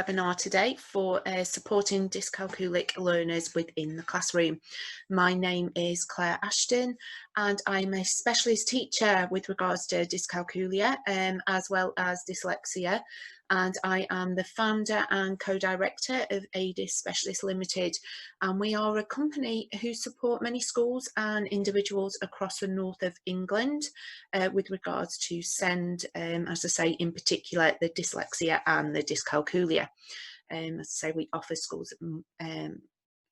webinar today for supporting dyscalculic learners within the classroom. My name is Ashton and I'm a specialist teacher with regards to dyscalculia as well as dyslexia, and I am the founder and co-director of ADIS Specialist Limited, and we are a company who support many schools and individuals across the north of England with regards to SEND, as I say, in particular the dyslexia and the dyscalculia. As I say, we offer schools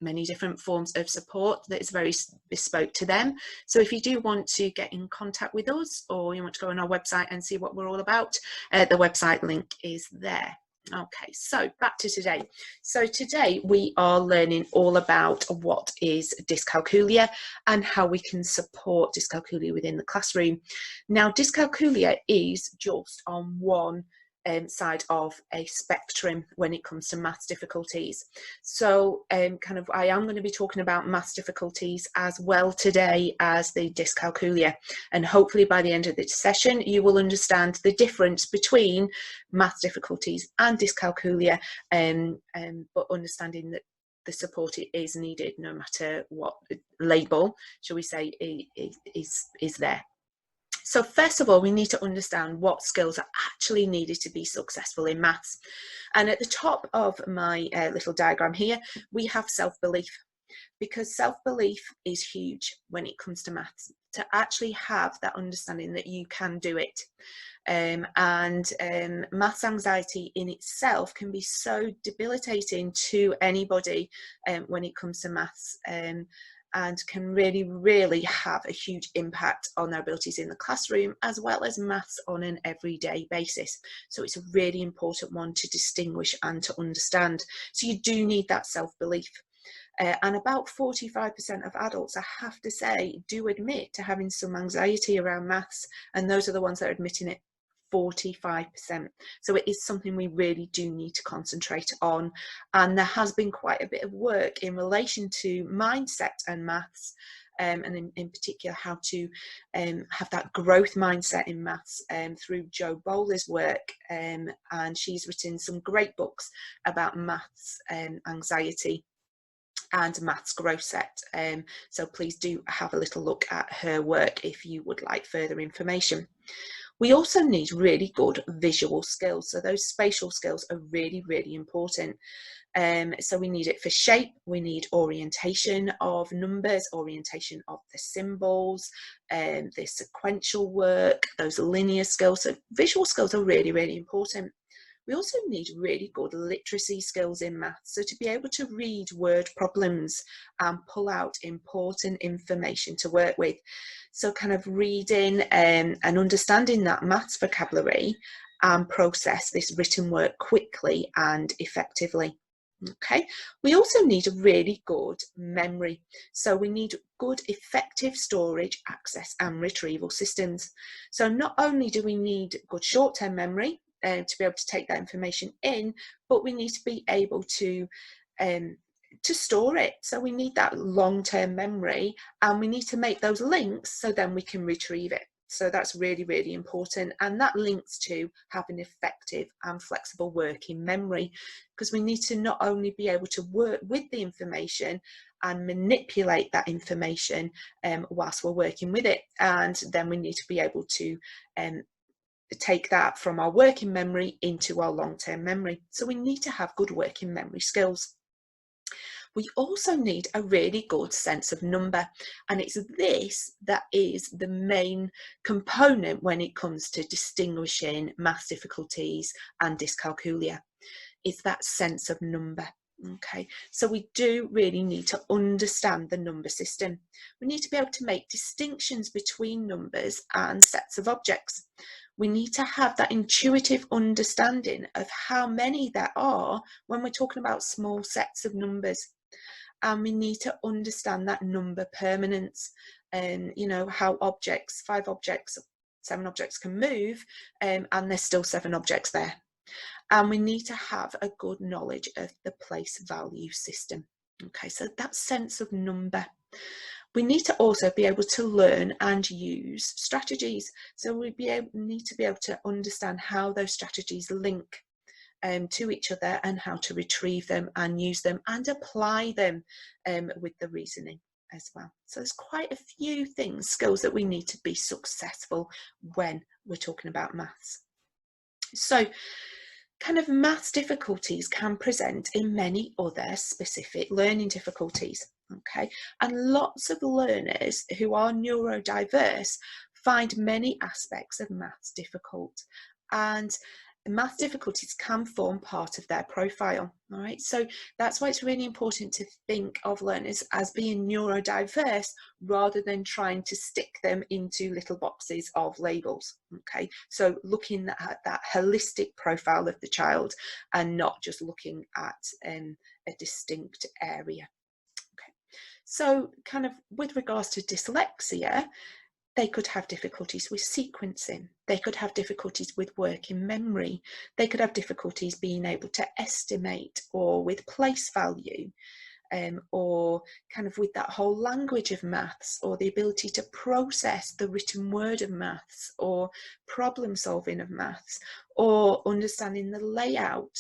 many different forms of support that is very bespoke to them. So if you do want to get in contact with us, or you want to go on our website and see what we're all about, the website link is there. Okay, so back to today. So today we are learning all about what is dyscalculia and how we can support dyscalculia within the classroom. Now, dyscalculia is just on one side of a spectrum when it comes to maths difficulties. So I am going to be talking about maths difficulties as well today as the dyscalculia, and hopefully by the end of this session you will understand the difference between maths difficulties and dyscalculia, but understanding that the support is needed no matter what label, shall we say, is there. So first of all, we need to understand what skills are actually needed to be successful in maths. And at the top of my little diagram here, we have self-belief, because self-belief is huge when it comes to maths, to actually have that understanding that you can do it. Maths anxiety in itself can be so debilitating to anybody when it comes to maths. And can really have a huge impact on their abilities in the classroom as well as maths on an everyday basis. So it's a really important one to distinguish and to understand. So you do need that self-belief. And about 45% of adults, I have to say, do admit to having some anxiety around maths, and those are the ones that are admitting it. 45%. So it is something we really do need to concentrate on, and there has been quite a bit of work in relation to mindset and maths, and in particular how to have that growth mindset in maths through Jo Bowler's work, and she's written some great books about maths anxiety and maths growth set, so please do have a little look at her work if you would like further information. We also need really good visual skills. So those spatial skills are really important. So we need it for shape, we need orientation of numbers, orientation of the symbols, the sequential work, those linear skills. So visual skills are really important. We also need really good literacy skills in maths. So to be able to read word problems and pull out important information to work with. So kind of reading and understanding that maths vocabulary and process this written work quickly and effectively. Okay, we also need a really good memory. So we need good effective storage, access and retrieval systems. So not only do we need good short-term memory, to be able to take that information in, but we need to be able to store it. So we need that long-term memory, and we need to make those links so then we can retrieve it. So that's really important, and that links to having effective and flexible working memory, because we need to not only be able to work with the information and manipulate that information whilst we're working with it, and then we need to be able to take that from our working memory into our long-term memory. So we need to have good working memory skills. We also need a really good sense of number, and it's this that is the main component when it comes to distinguishing maths difficulties and dyscalculia. It's that sense of number. Okay, so we do really need to understand the number system. We need to be able to make distinctions between numbers and sets of objects. We need to have that intuitive understanding of how many there are when we're talking about small sets of numbers. And we need to understand that number permanence, and you know how objects, 5 objects, 7 objects can move, and there's still 7 objects there. And we need to have a good knowledge of the place value system. Okay, so that sense of number. We need to also be able to learn and use strategies. So we need to be able to understand how those strategies link to each other, and how to retrieve them and use them and apply them with the reasoning as well. So there's quite a few things, skills that we need to be successful when we're talking about maths. So kind of maths difficulties can present in many other specific learning difficulties, okay? And lots of learners who are neurodiverse find many aspects of maths difficult, and math difficulties can form part of their profile. All right, so that's why it's really important to think of learners as being neurodiverse rather than trying to stick them into little boxes of labels. Okay, so looking at that holistic profile of the child and not just looking at a distinct area. Okay, so kind of with regards to dyslexia, they could have difficulties with sequencing. They could have difficulties with working memory. They could have difficulties being able to estimate, or with place value, or kind of with that whole language of maths, or the ability to process the written word of maths, or problem solving of maths, or understanding the layout,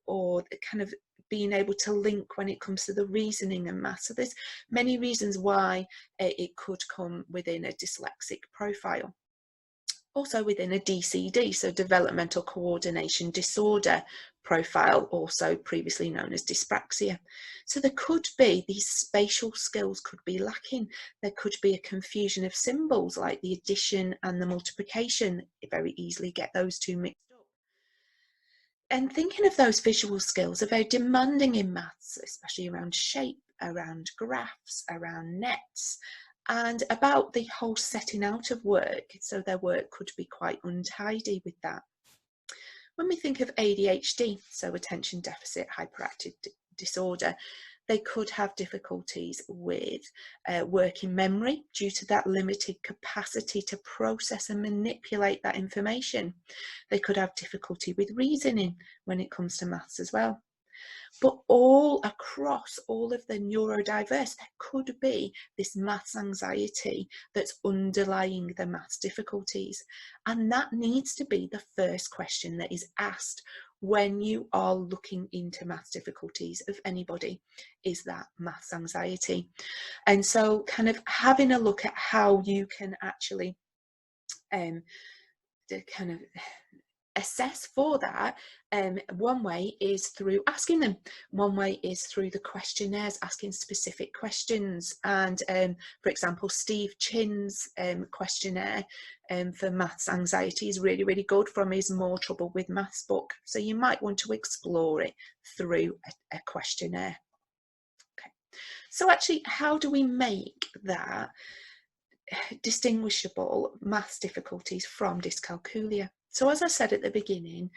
or kind of being able to link when it comes to the reasoning and maths. So there's many reasons why it could come within a dyslexic profile. Also within a DCD, so developmental coordination disorder profile, also previously known as dyspraxia. So there could be these spatial skills could be lacking. There could be a confusion of symbols like the addition and the multiplication. You very easily get those two mixed up. And thinking of those visual skills are very demanding in maths, especially around shape, around graphs, around nets, and about the whole setting out of work. So their work could be quite untidy with that. When we think of ADHD, so attention deficit hyperactive disorder, they could have difficulties with working memory due to that limited capacity to process and manipulate that information. They could have difficulty with reasoning when it comes to maths as well. But all across all of the neurodiverse, there could be this maths anxiety that's underlying the maths difficulties. And that needs to be the first question that is asked when you are looking into maths difficulties of anybody, is that maths anxiety. And so kind of having a look at how you can actually kind of assess for that, one way is through asking them. One way is through the questionnaires, asking specific questions. And for example, Steve Chin's questionnaire for maths anxiety is really, really good from his More Trouble with Maths book. So you might want to explore it through a questionnaire. Okay. So actually, how do we make that distinguishable maths difficulties from dyscalculia? So as I said at the beginning,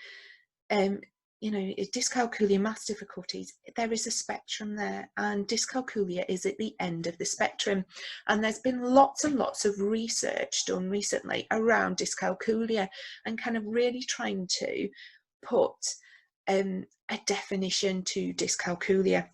you know, dyscalculia, maths difficulties, there is a spectrum there, and dyscalculia is at the end of the spectrum. And there's been lots and lots of research done recently around dyscalculia and kind of really trying to put a definition to dyscalculia.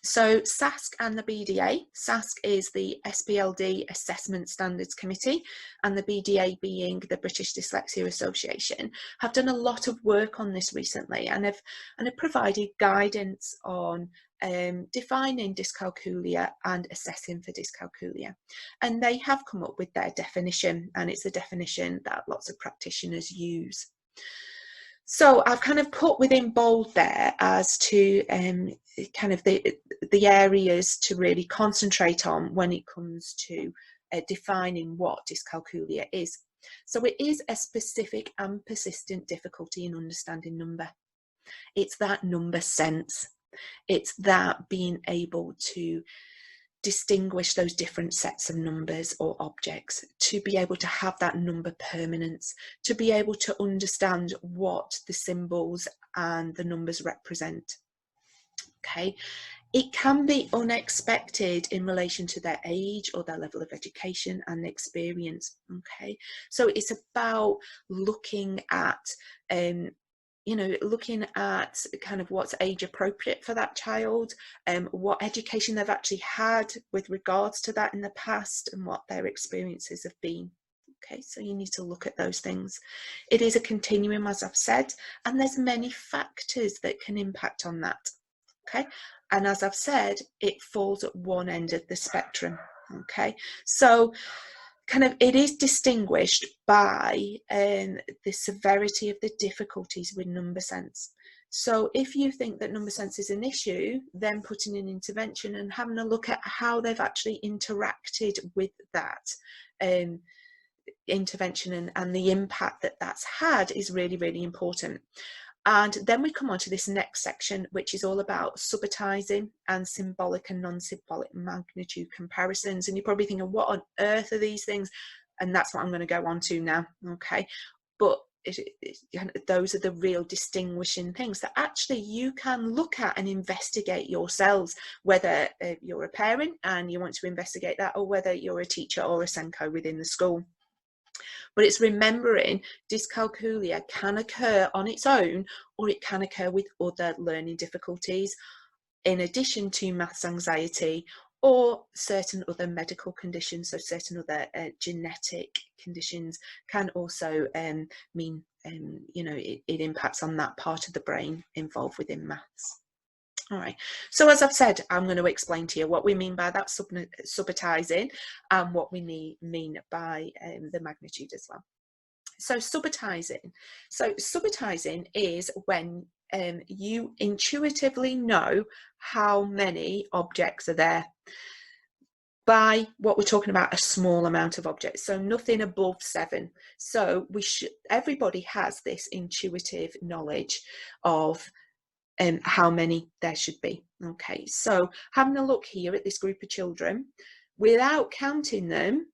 So SASC and the BDA, SASC is the SPLD Assessment Standards Committee, and the BDA being the British Dyslexia Association, have done a lot of work on this recently and have provided guidance on defining dyscalculia and assessing for dyscalculia. And they have come up with their definition, and it's a definition that lots of practitioners use. So I've kind of put within bold there as to kind of the areas to really concentrate on when it comes to defining what dyscalculia is. So it is a specific and persistent difficulty in understanding number. It's that number sense. It's that being able to distinguish those different sets of numbers or objects, to be able to have that number permanence, to be able to understand what the symbols and the numbers represent. Okay, it can be unexpected in relation to their age or their level of education and experience. Okay, so it's about looking at you know, looking at kind of what's age appropriate for that child, what education they've actually had with regards to that in the past, and what their experiences have been. Okay, so you need to look at those things. It is a continuum, as I've said, and there's many factors that can impact on that. Okay, and as I've said, it falls at one end of the spectrum. Okay, so kind of it is distinguished by the severity of the difficulties with number sense. So if you think that number sense is an issue, then putting an intervention and having a look at how they've actually interacted with that intervention and the impact that that's had is really, really important. And then we come on to this next section, which is all about subitizing and symbolic and non-symbolic magnitude comparisons. And you're probably thinking, what on earth are these things? And that's what I'm going to go on to now. Okay, but those are the real distinguishing things that actually you can look at and investigate yourselves, whether you're a parent and you want to investigate that, or whether you're a teacher or a Senko within the school. But it's remembering dyscalculia can occur on its own, or it can occur with other learning difficulties, in addition to maths anxiety or certain other medical conditions. So certain other genetic conditions can also mean, you know, it impacts on that part of the brain involved within maths. All right, so as I've said, I'm going to explain to you what we mean by that subitizing and what we mean by the magnitude as well. So subitizing. So subitizing is when you intuitively know how many objects are there by what we're talking about, a small amount of objects, so nothing above 7. So everybody has this intuitive knowledge of how many there should be. Okay, so having a look here at this group of children, without counting them,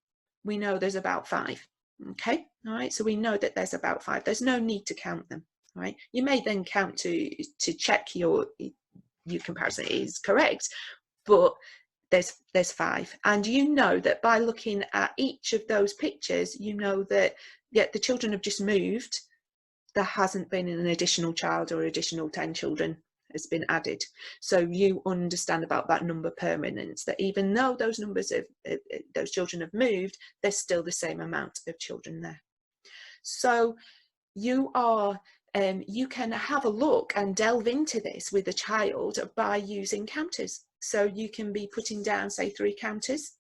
we know there's about 5. Okay, all right, so we know that there's about 5. There's no need to count them. All right, you may then count to check your comparison is correct, but there's 5, and you know that by looking at each of those pictures, you know that the children have just moved. There hasn't been an additional child or additional 10 children has been added. So you understand about that number permanence, that even though those numbers of those children have moved, there's still the same amount of children there. So you can have a look and delve into this with a child by using counters. So you can be putting down, say, 3 counters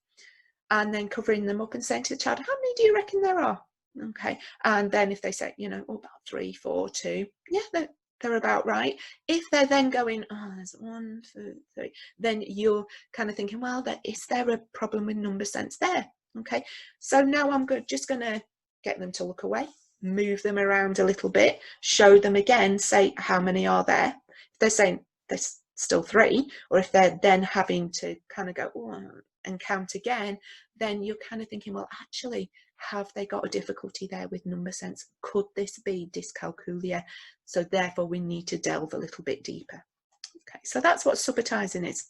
and then covering them up and saying to the child, how many do you reckon there are? Okay, and then if they say, you know, about 3, 4, 2, yeah, they're about right. If they're then going, oh, there's 1, 2, 3, then you're kind of thinking, well, is there a problem with number sense there? Okay, so now I'm just going to get them to look away, move them around a little bit, show them again, say, how many are there? If they're saying there's still 3, or if they're then having to kind of go, oh, and count again, then you're kind of thinking, well, actually, have they got a difficulty there with number sense? Could this be dyscalculia? So therefore we need to delve a little bit deeper. Okay, so that's what subitizing is.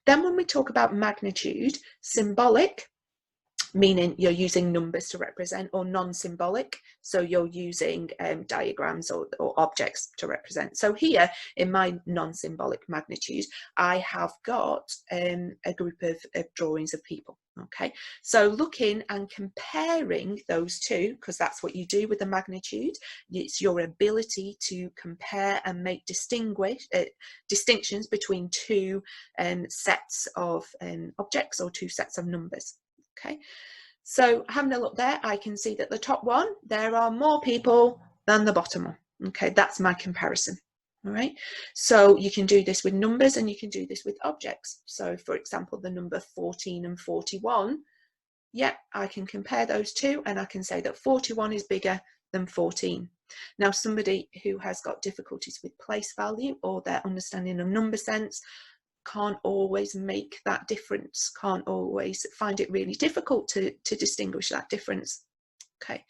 Then when we talk about magnitude, symbolic, meaning you're using numbers to represent, or non-symbolic, so you're using diagrams or objects to represent. So here in my non-symbolic magnitude, I have got a group of drawings of people. Okay, so looking and comparing those two, because that's what you do with the magnitude. It's your ability to compare and make distinctions between 2 sets of objects or 2 sets of numbers. Okay, so having a look there, I can see that the top one, there are more people than the bottom one. Okay, that's my comparison. All right, so you can do this with numbers and you can do this with objects. So for example, the number 14 and 41, yeah, I can compare those two and I can say that 41 is bigger than 14. Now, somebody who has got difficulties with place value or their understanding of number sense can't always make that difference, can't always find it really difficult to distinguish that difference. Okay,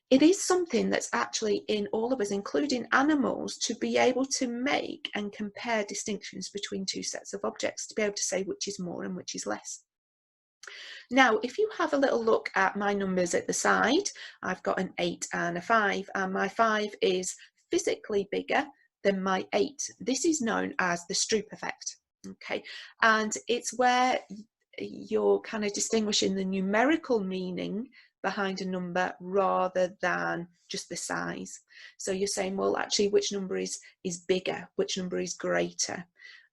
it is something that's actually in all of us, including animals, to be able to make and compare distinctions between 2 sets of objects, to be able to say which is more and which is less. Now, if you have a little look at my numbers at the side, I've got an 8 and a 5, and my 5 is physically bigger than my 8. This is known as the Stroop effect. Okay, and it's where you're kind of distinguishing the numerical meaning behind a number rather than just the size. So you're saying, well, actually, which number is bigger, which number is greater?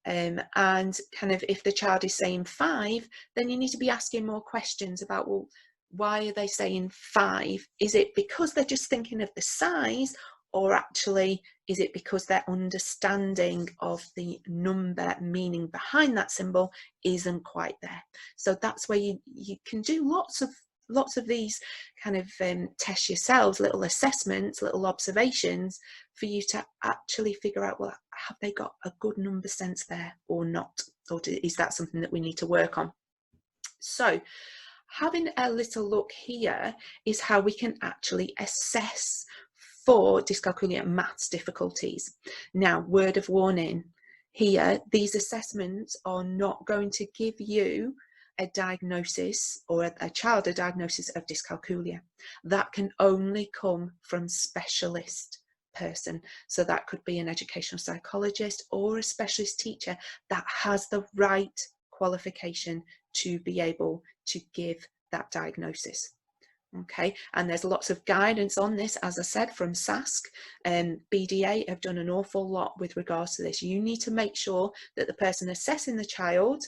And kind of if the child is saying 5, then you need to be asking more questions about, well, why are they saying 5? Is it because they're just thinking of the size, or actually is it because their understanding of the number meaning behind that symbol isn't quite there? So that's where you can do lots of these kind of tests yourselves, little assessments, little observations, for you to actually figure out, well, have they got a good number sense there or not? Or is that something that we need to work on? So having a little look here is how we can actually assess for dyscalculia maths difficulties. Now, word of warning here, these assessments are not going to give you a diagnosis, or a child a diagnosis of dyscalculia. That can only come from specialist person. So that could be an educational psychologist or a specialist teacher that has the right qualification to be able to give that diagnosis. Okay, and there's lots of guidance on this, as I said, from SASC, and BDA have done an awful lot with regards to this. You need to make sure that the person assessing the child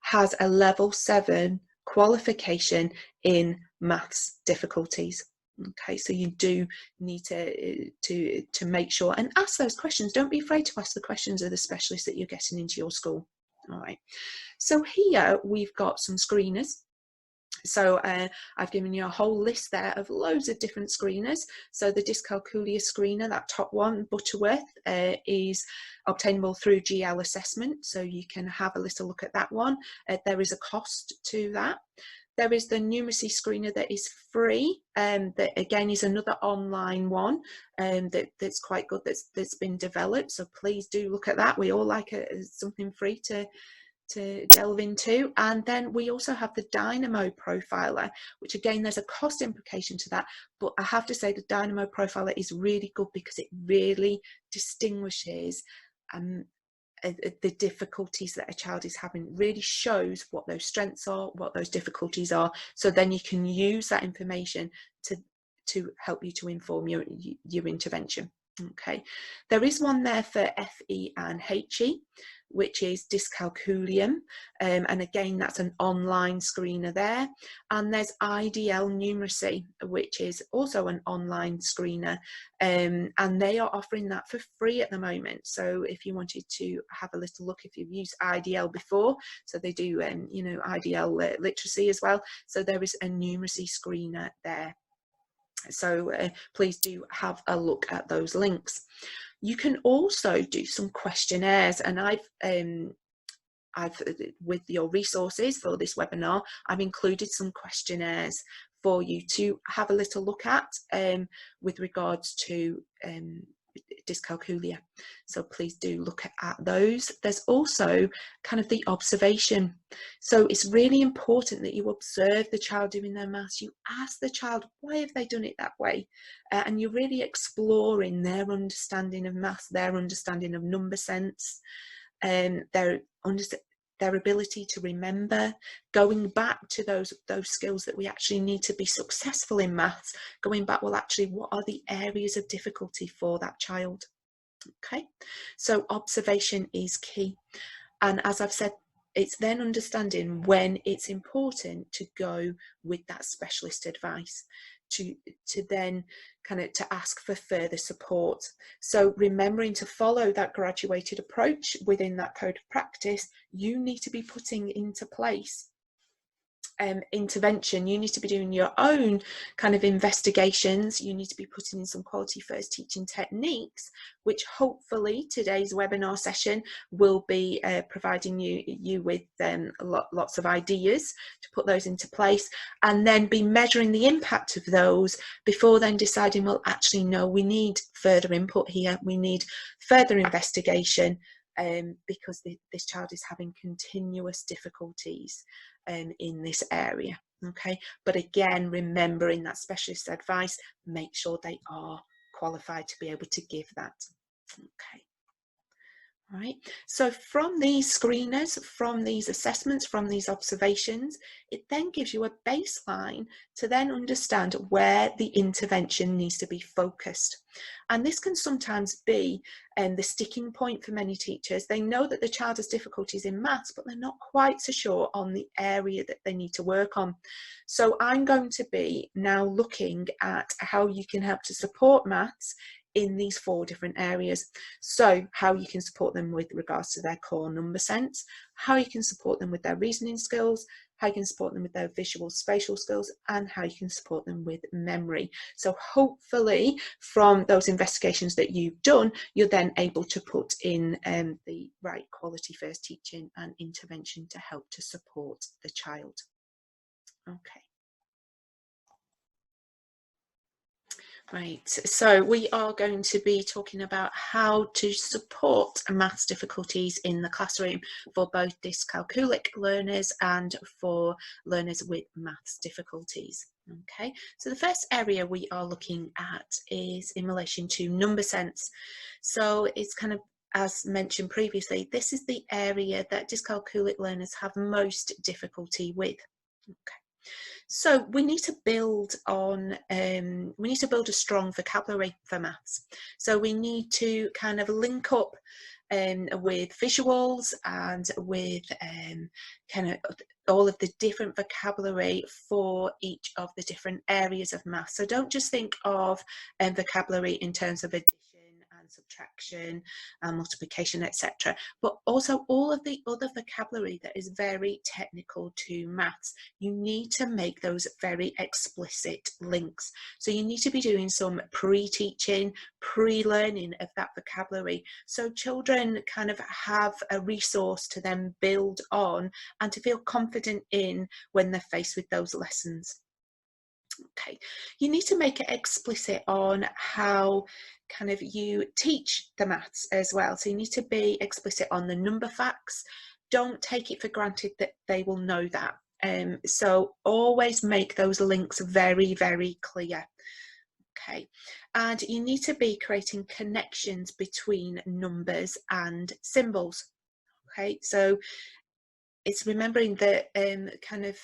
has a level 7 qualification in maths difficulties. Okay, so you do need to make sure and ask those questions. Don't be afraid to ask the questions of the specialists that you're getting into your school. All right, so here we've got some screeners. So I've given you a whole list there of loads of different screeners. So the Dyscalculia screener, that top one, Butterworth, is obtainable through GL assessment. So you can have a little look at that one. There is a cost to that. There is the numeracy screener that is free, that again is another online one that's quite good, that's been developed. So please do look at that. We all like something free to delve into. And then we also have the Dynamo Profiler, which again, there's a cost implication to that, but I have to say the Dynamo Profiler is really good because it really distinguishes the difficulties that a child is having, really shows what those strengths are, what those difficulties are, so then you can use that information to help you to inform your intervention. Okay, there is one there for FE and HE, which is Dyscalculium, and again that's an online screener there. And there's IDL Numeracy, which is also an online screener, and they are offering that for free at the moment. So if you wanted to have a little look, if you've used IDL before, so they do you know, IDL literacy as well, so there is a numeracy screener there. So please do have a look at those links. You can also do some questionnaires, and I've with your resources for this webinar, I've included some questionnaires for you to have a little look at with regards to dyscalculia. So please do look at those. There's also kind of the observation. So it's really important that you observe the child doing their maths. You ask the child, why have they done it that way? And you're really exploring their understanding of maths, their understanding of number sense, their ability to remember, going back to those skills that we actually need to be successful in maths, going back, well, actually, what are the areas of difficulty for that child? Okay, so observation is key. And as I've said, it's then understanding when it's important to go with that specialist advice, to then kind of to ask for further support. So remembering to follow that graduated approach within that code of practice, you need to be putting into place intervention. You need to be doing your own kind of investigations. You need to be putting in some quality first teaching techniques, which hopefully today's webinar session will be providing you with lots of ideas to put those into place, and then be measuring the impact of those before then deciding, well, actually, no, we need further input here, we need further investigation, because this child is having continuous difficulties in this area. Okay, but again, remembering that specialist advice, make sure they are qualified to be able to give that. Okay, Right. So from these screeners, from these assessments, from these observations, it then gives you a baseline to then understand where the intervention needs to be focused. And this can sometimes be the sticking point for many teachers. They know that the child has difficulties in maths, but they're not quite so sure on the area that they need to work on. So I'm going to be now looking at how you can help to support maths in these 4 different areas. So how you can support them with regards to their core number sense, how you can support them with their reasoning skills, how you can support them with their visual spatial skills, and how you can support them with memory. So hopefully from those investigations that you've done, you're then able to put in the right quality first teaching and intervention to help to support the child. Okay. Right, so we are going to be talking about how to support maths difficulties in the classroom for both dyscalculic learners and for learners with maths difficulties. Okay, so the first area we are looking at is in relation to number sense. So it's kind of, as mentioned previously, this is the area that dyscalculic learners have most difficulty with. Okay. So we need to build on, we need to build a strong vocabulary for maths. So we need to kind of link up with visuals and with kind of all of the different vocabulary for each of the different areas of maths. So don't just think of vocabulary in terms of addition and subtraction and multiplication, etc., but also all of the other vocabulary that is very technical to maths. You need to make those very explicit links. So you need to be doing some pre-teaching, pre-learning of that vocabulary, so children kind of have a resource to then build on and to feel confident in when they're faced with those lessons. Okay, you need to make it explicit on how kind of you teach the maths as well. So you need to be explicit on the number facts. Don't take it for granted that they will know that. So always make those links very, very clear. Okay, and you need to be creating connections between numbers and symbols. Okay, so it's remembering that kind of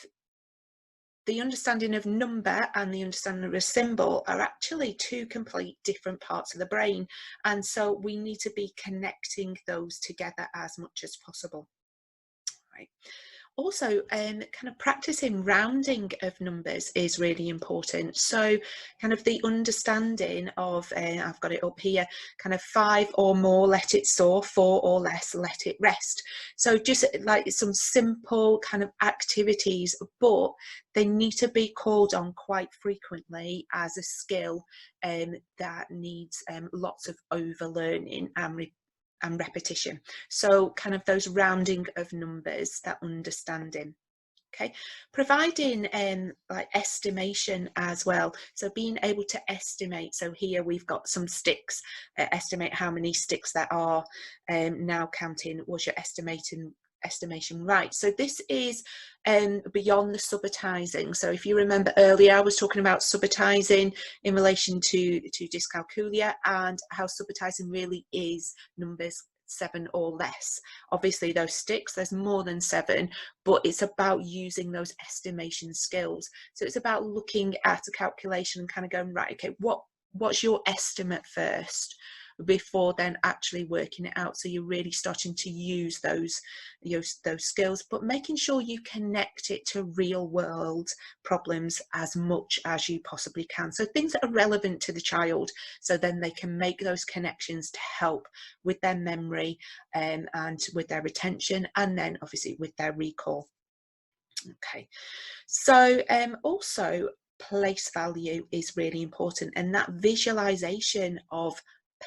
the understanding of number and the understanding of a symbol are actually 2 complete different parts of the brain, and so we need to be connecting those together as much as possible. Right. Also, kind of practicing rounding of numbers is really important. So kind of the understanding of, I've got it up here, kind of 5 or more, let it soar, 4 or less, let it rest. So just like some simple kind of activities, but they need to be called on quite frequently as a skill that needs lots of overlearning and repetition. So kind of those rounding of numbers, that understanding. Okay, providing like estimation as well. So being able to estimate. So here we've got some sticks. Estimate how many sticks there are. Now counting, was your estimation right? So this is beyond the subitizing. So if you remember earlier, I was talking about subitizing in relation to dyscalculia, and how subitizing really is numbers 7 or less. Obviously those sticks, there's more than 7, but it's about using those estimation skills. So it's about looking at a calculation and kind of going, right, okay, what's your estimate first before then actually working it out. So you're really starting to use those skills, but making sure you connect it to real world problems as much as you possibly can. So things that are relevant to the child, so then they can make those connections to help with their memory and with their retention, and then obviously with their recall. Okay, so also place value is really important, and that visualization of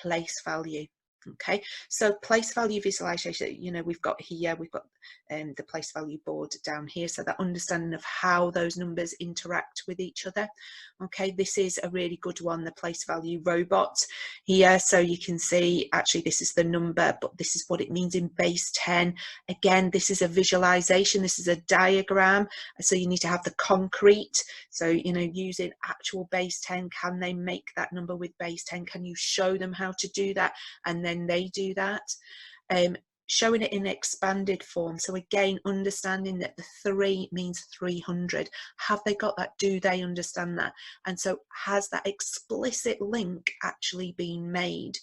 place value. Okay, so place value visualization, you know, we've got the place value board down here, so that understanding of how those numbers interact with each other. Okay, this is a really good one, the place value robot here. So you can see actually this is the number, but this is what it means in base 10. Again, this is a visualization, this is a diagram, so you need to have the concrete. So, you know, using actual base 10, can they make that number with base 10? Can you show them how to do that and then they do that? showing it in expanded form. So again, understanding that the 3 means 300. Have they got that? Do they understand that? And so has that explicit link actually been made,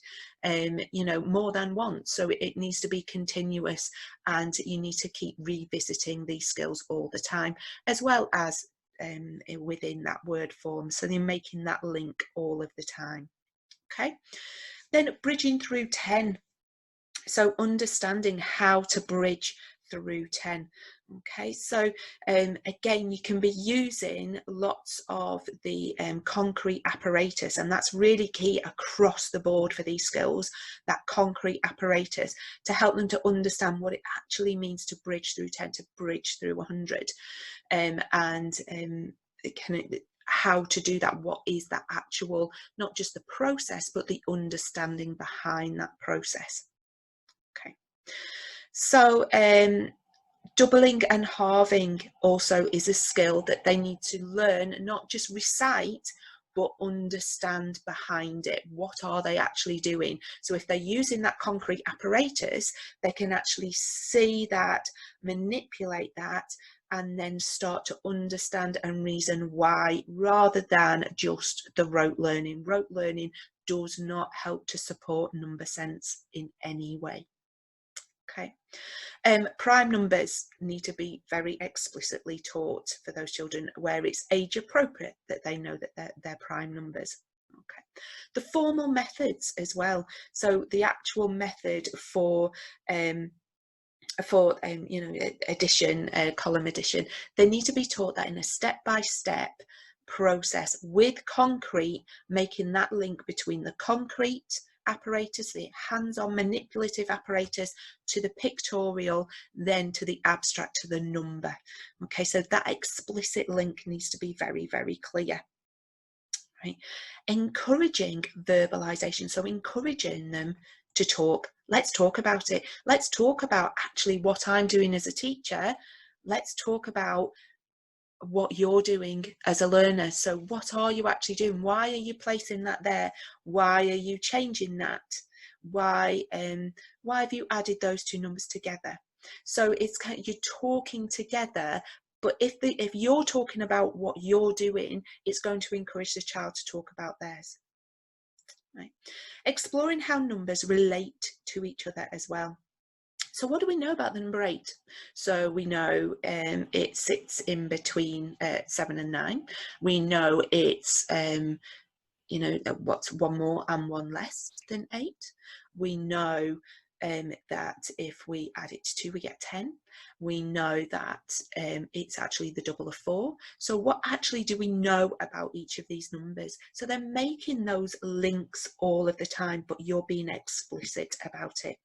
you know, more than once? So it needs to be continuous, and you need to keep revisiting these skills all the time, as well as within that word form. So they're making that link all of the time. Okay, then bridging through 10. So understanding how to bridge through 10. Okay, so again, you can be using lots of the concrete apparatus, and that's really key across the board for these skills, that concrete apparatus, to help them to understand what it actually means to bridge through 10, to bridge through 100, how to do that, what is that actual, not just the process, but the understanding behind that process. Okay, so doubling and halving also is a skill that they need to learn, not just recite, but understand behind it. What are they actually doing? So if they're using that concrete apparatus, they can actually see that, manipulate that, and then start to understand and reason why, rather than just the rote learning. Rote learning does not help to support number sense in any way. Okay, prime numbers need to be very explicitly taught for those children, where it's age appropriate, that they know that they're prime numbers. Okay, the formal methods as well. So the actual method for you know, addition, column addition, they need to be taught that in a step-by-step process with concrete, making that link between the concrete apparatus, the hands-on manipulative apparatus, to the pictorial, then to the abstract, to the number. Okay, so that explicit link needs to be very, very clear. Right? Encouraging verbalization, so encouraging them to talk. Let's talk about it. Let's talk about actually what I'm doing as a teacher. Let's talk about what you're doing as a learner. So what are you actually doing? Why are you placing that there? Why are you changing that? Why have you added those two numbers together? So it's kind of, you're talking together, but if you're talking about what you're doing, it's going to encourage the child to talk about theirs. Right. Exploring how numbers relate to each other as well. So what do we know about the number 8? So we know it sits in between 7 and 9. We know it's, you know, what's 1 more and 1 less than 8. We know that if we add it to 2, we get 10. We know that it's actually the double of 4. So what actually do we know about each of these numbers? So they're making those links all of the time, but you're being explicit about it.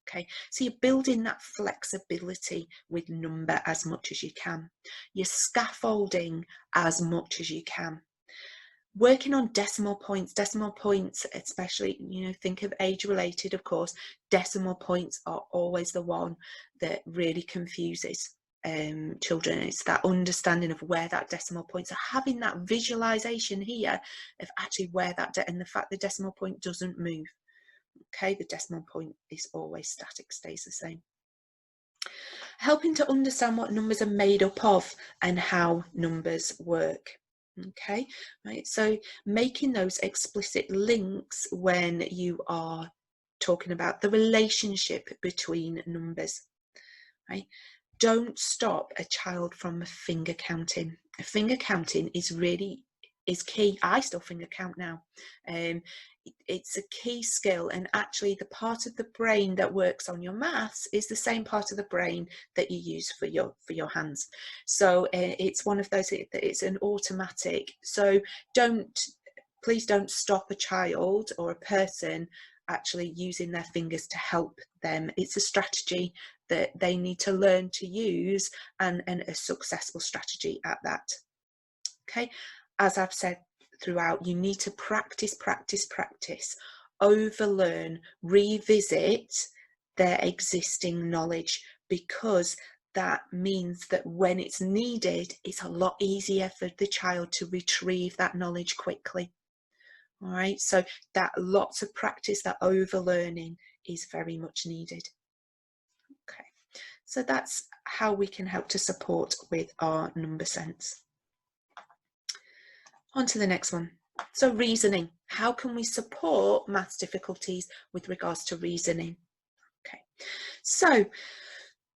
Okay, so you're building that flexibility with number as much as you can. You're scaffolding as much as you can. Working on decimal points, especially, you know, think of age related, of course. Decimal points are always the one that really confuses children. It's that understanding of where that decimal points are, having that visualization here of actually where that, and the fact the decimal point doesn't move. Okay, the decimal point is always static, stays the same. Helping to understand what numbers are made up of and how numbers work. Okay, right, so making those explicit links when you are talking about the relationship between numbers. Right, don't stop a child from finger counting. Finger counting is key. I still finger count now. It's a key skill, and actually the part of the brain that works on your maths is the same part of the brain that you use for your hands. So it's one of those, it's an automatic. So please don't stop a child or a person actually using their fingers to help them. It's a strategy that they need to learn to use, and a successful strategy at that. Okay, as I've said throughout, you need to practice, overlearn, revisit their existing knowledge, because that means that when it's needed, it's a lot easier for the child to retrieve that knowledge quickly. All right, so that lots of practice, that overlearning is very much needed. Okay, so that's how we can help to support with our number sense. On to the next one. So reasoning. How can we support maths difficulties with regards to reasoning? Okay, so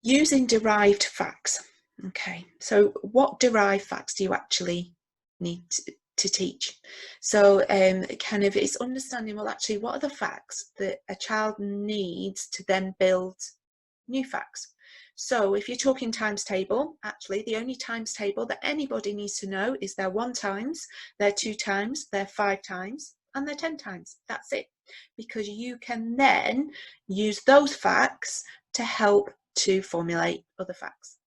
using derived facts. Okay, so what derived facts do you actually need to teach? So kind of it's understanding, well, actually, what are the facts that a child needs to then build new facts? So if you're talking times table, actually the only times table that anybody needs to know is their 1 times, their 2 times, their 5 times, and their 10 times. That's it. Because you can then use those facts to help to formulate other facts.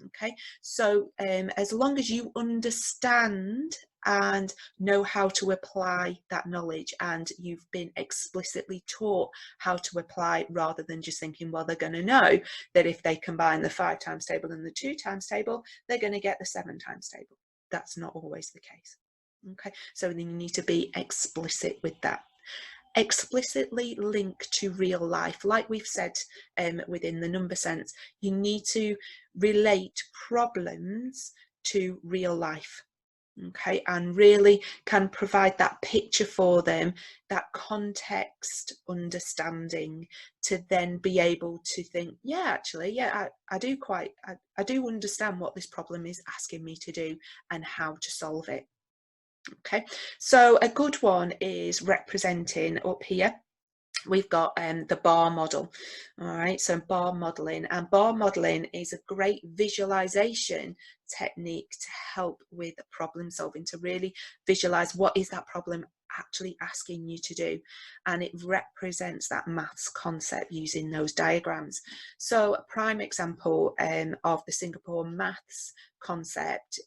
Okay, so as long as you understand and know how to apply that knowledge, and you've been explicitly taught how to apply, rather than just thinking, well, they're going to know that if they combine the 5 times table and the 2 times table, they're going to get the 7 times table. That's not always the case. Okay, so then you need to be explicit with that. Explicitly link to real life. Like we've said within the number sense, you need to relate problems to real life. Okay, and really can provide that picture for them, that context understanding, to then be able to think, yeah, actually, yeah, I do understand what this problem is asking me to do and how to solve it. Okay, so a good one is representing up here. We've got the bar model. All right, so bar modeling, and bar modeling is a great visualization technique to help with problem solving, to really visualize what is that problem actually asking you to do, and it represents that maths concept using those diagrams. So a prime example of the Singapore maths concept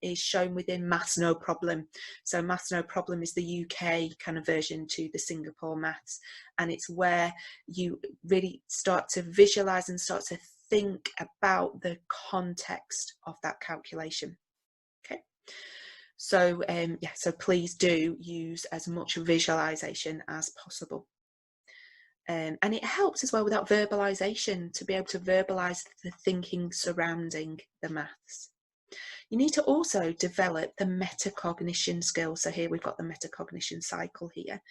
is shown within Maths No Problem. So Maths No Problem is the UK kind of version to the Singapore maths, and it's where you really start to visualize and start to think about the context of that calculation. Okay, so yeah, so please do use as much visualization as possible. And it helps as well without verbalization, to be able to verbalize the thinking surrounding the maths. You need to also develop the metacognition skills. So here we've got the metacognition cycle here.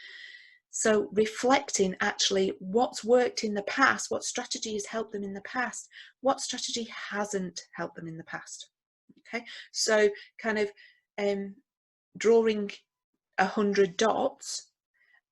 So reflecting actually what's worked in the past, what strategy has helped them in the past, what strategy hasn't helped them in the past. Okay, so kind of drawing 100 dots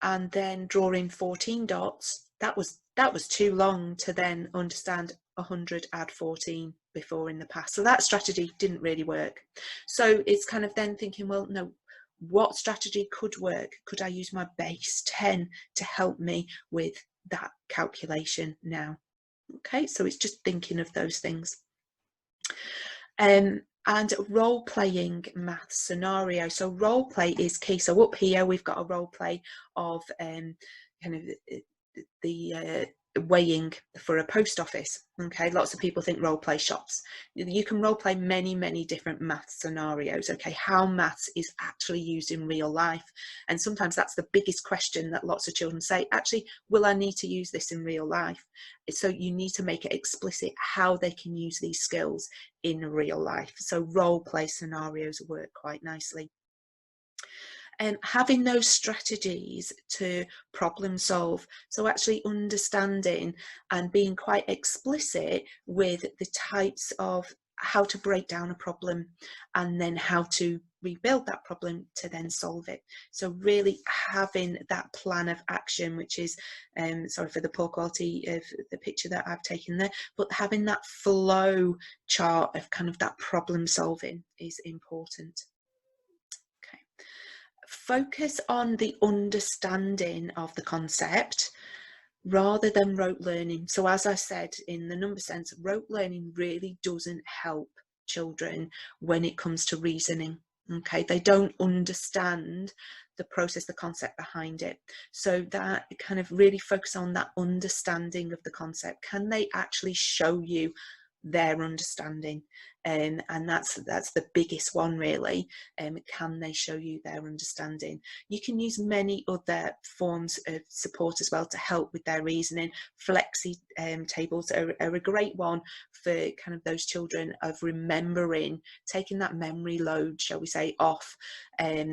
and then drawing 14 dots, that was too long to then understand 100 add 14 before in the past. So that strategy didn't really work. So it's kind of then thinking, well, no, what strategy could work? Could I use my base 10 to help me with that calculation now? Okay, so it's just thinking of those things. And role-playing maths scenario. So role play is key. So up here we've got a role play of kind of the weighing for a post office. Okay, lots of people think role play shops. You can role play many different maths scenarios. Okay, how maths is actually used in real life, and sometimes that's the biggest question that lots of children say, actually, will I need to use this in real life? So you need to make it explicit how they can use these skills in real life. So role play scenarios work quite nicely. And having those strategies to problem solve, so actually understanding and being quite explicit with the types of how to break down a problem and then how to rebuild that problem to then solve it. So really having that plan of action, which is sorry for the poor quality of the picture that I've taken there, but having that flow chart of kind of that problem solving is important. Focus on the understanding of the concept rather than rote learning. So as I said in the number sense, rote learning really doesn't help children when it comes to reasoning. Okay, they don't understand the process, the concept behind it. So that kind of really focus on that understanding of the concept. Can they actually show you their understanding, and that's the biggest one really. Can they show you their understanding? You can use many other forms of support as well to help with their reasoning. Flexi tables are a great one for kind of those children of remembering, taking that memory load, shall we say, off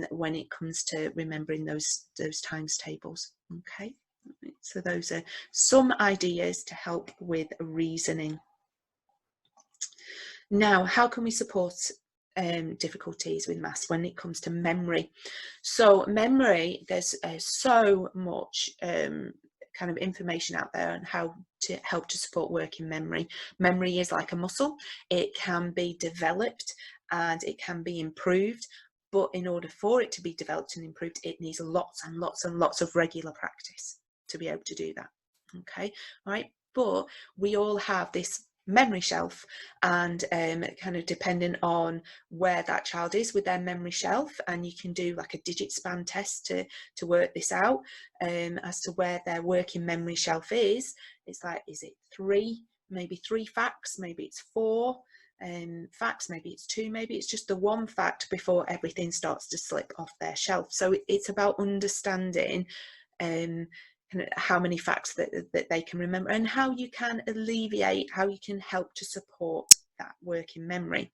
when it comes to remembering those times tables. Okay, so those are some ideas to help with reasoning. Now, how can we support difficulties with maths when it comes to memory? So memory, there's so much kind of information out there on how to help to support working memory. Memory is like a muscle. It can be developed and it can be improved, but in order for it to be developed and improved, it needs lots and lots and lots of regular practice to be able to do that. Okay, all right, but we all have this memory shelf, and kind of depending on where that child is with their memory shelf, and you can do like a digit span test to work this out as to where their working memory shelf is. It's like, is it 3, maybe 3 facts, maybe it's 4 facts, maybe it's 2, maybe it's just the 1 fact before everything starts to slip off their shelf. So it's about understanding how many facts that they can remember, and how you can alleviate, how you can help to support that working memory.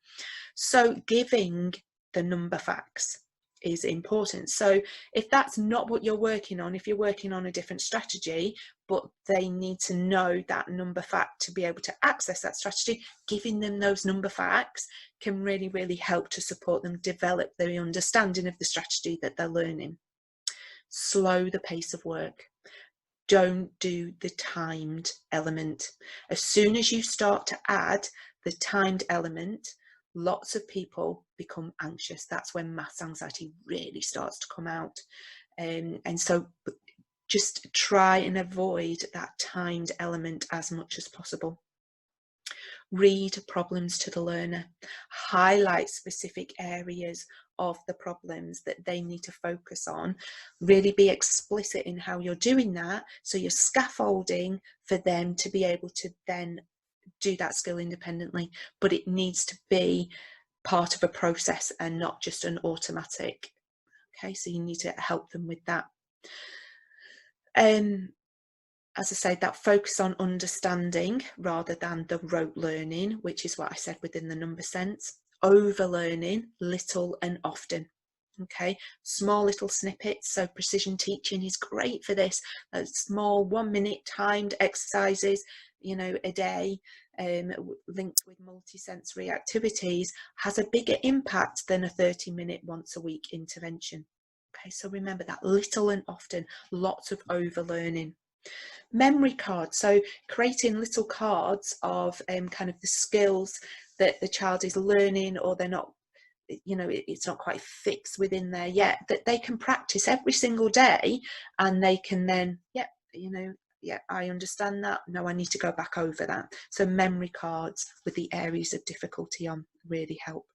So giving the number facts is important. So if that's not what you're working on, if you're working on a different strategy, but they need to know that number fact to be able to access that strategy, giving them those number facts can really, really help to support them develop their understanding of the strategy that they're learning. Slow the pace of work. Don't do the timed element. As soon as you start to add the timed element, lots of people become anxious. That's when maths anxiety really starts to come out. And so just try and avoid that timed element as much as possible. Read problems to the learner. Highlight specific areas of the problems that they need to focus on. Really be explicit in how you're doing that, so you're scaffolding for them to be able to then do that skill independently, but it needs to be part of a process and not just an automatic. Okay, so you need to help them with that. As I say, that focus on understanding rather than the rote learning, which is what I said within the number sense. Overlearning, little and often. Okay, small little snippets. So precision teaching is great for this. Small 1-minute timed exercises, you know, a day, linked with multisensory activities, has a bigger impact than a 30-minute once a week intervention. Okay, so remember that, little and often, lots of overlearning. Memory cards, so creating little cards of kind of the skills that the child is learning, or they're not, you know, it's not quite fixed within there yet, that they can practice every single day, and they can then, yeah, you know, yeah, I understand that, no, I need to go back over that. So memory cards with the areas of difficulty on really help.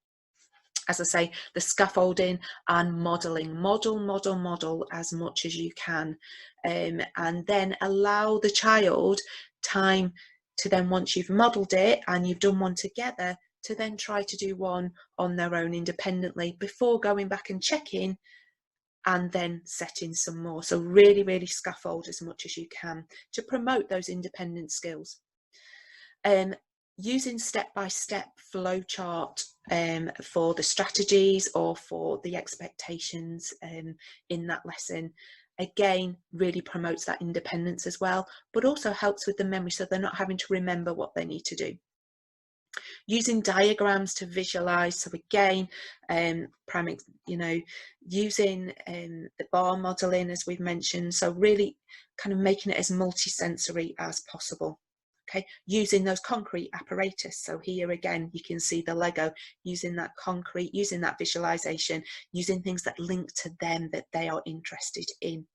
As I say, the scaffolding and modelling, model as much as you can, and then allow the child time to then, once you've modelled it and you've done one together, to then try to do one on their own independently before going back and checking and then setting some more. So really, really scaffold as much as you can to promote those independent skills. Using step-by-step flow chart for the strategies or for the expectations in that lesson, again, really promotes that independence as well, but also helps with the memory, so they're not having to remember what they need to do. Using diagrams to visualize, so again, you know, using the bar modeling, as we've mentioned, so really kind of making it as multisensory as possible. Okay, using those concrete apparatus. So here again, you can see the Lego, using that concrete, using that visualization, using things that link to them that they are interested in.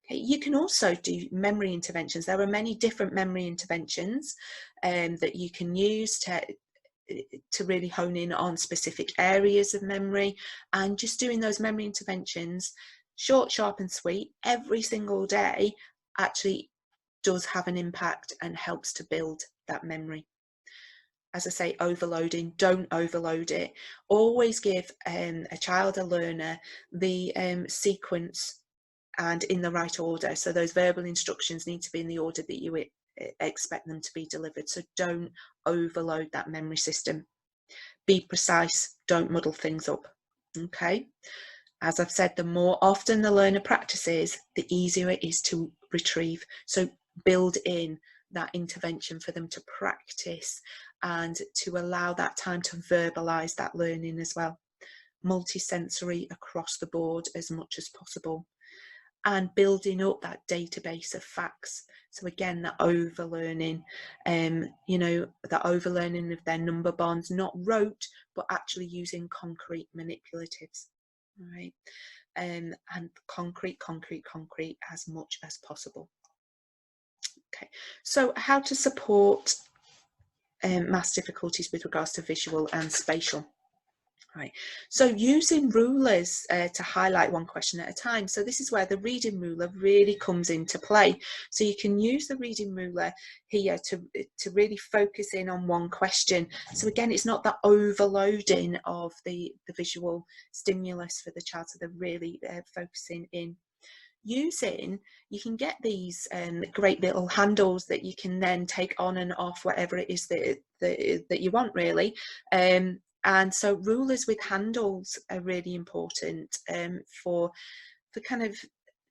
Okay, you can also do memory interventions. There are many different memory interventions that you can use to really hone in on specific areas of memory, and just doing those memory interventions, short, sharp and sweet, every single day, actually does have an impact and helps to build that memory. as I say, overloading. Don't overload it. Always give a child, a learner, the sequence and in the right order. So those verbal instructions need to be in the order that you expect them to be delivered. So don't overload that memory system. Be precise. Don't muddle things up. Okay. As I've said, the more often the learner practices, the easier it is to retrieve. So build in that intervention for them to practice and to allow that time to verbalise that learning as well. Multisensory across the board as much as possible. And building up that database of facts. So again, the overlearning, you know, the overlearning of their number bonds, not rote, but actually using concrete manipulatives. Right, and concrete as much as possible. Okay, so how to support maths difficulties with regards to visual and spatial. Right, so using rulers to highlight one question at a time. So this is where the reading ruler really comes into play. So you can use the reading ruler here to really focus in on one question. So again, it's not that overloading of the visual stimulus for the child, so they're really focusing in. You can get these great little handles that you can then take on and off whatever it is that you want, really. And so rulers with handles are really important for kind of